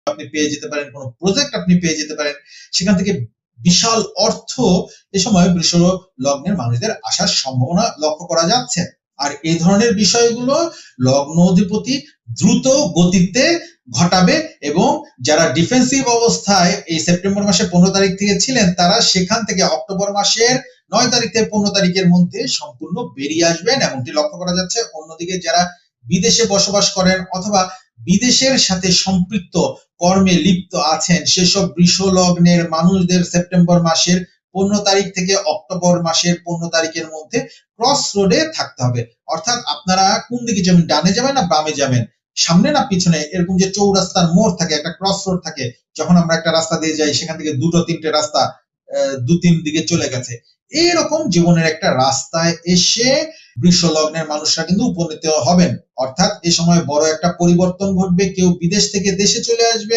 আপনি পেয়ে যেতে পারেন, কোনো প্রজেক্ট আপনি পেয়ে যেতে পারেন, সেখান থেকে বিশাল অর্থ এ সময় বৃষ লগ্নের মানুষদের আসার সম্ভাবনা লক্ষ্য করা যাচ্ছে। আর এই ধরনের বিষয়গুলো লগ্ন অধিপতি দ্রুত গতিতে ঘটাবে এবং যারা ডিফেন্সিভ অবস্থায় এই সেপ্টেম্বর মাসে 15 তারিখ থেকে ছিলেন, তারা সেখান থেকে অক্টোবর মাসের 9 তারিখ থেকে 15 তারিখের মধ্যে সম্পূর্ণ বেরিয়ে আসবেন এমনটি লক্ষ্য করা যাচ্ছে। অন্যদিকে যারা বিদেশে বসবাস করেন অথবা বিদেশের সাথে সম্পৃক্ত কর্মে লিপ্ত আছেন, সেসব বৃষ লগ্নের মানুষদের সেপ্টেম্বর মাসের 15 তারিখ থেকে অক্টোবর মাসের 15 তারিখের মধ্যে ক্রস রোডে থাকতে হবে। অর্থাৎ আপনারা কোন দিকে যাবেন, ডানে যাবেন না বামে যাবেন, সামনে না পিছনে, এরকম যে চৌরাস্তার মোড় থাকে, একটা ক্রস রোড থাকে, যখন আমরা একটা রাস্তা দিয়ে যাই সেখান থেকে দুটো তিনটে রাস্তা দু তিন দিকে চলে গেছে, এইরকম জীবনের একটা রাস্তায় এসে বৃষ লগ্নের মানুষরা কিন্তু উপনীত হবেন। অর্থাৎ এ সময় বড় একটা পরিবর্তন ঘটবে, কেউ বিদেশ থেকে দেশে চলে আসবেন,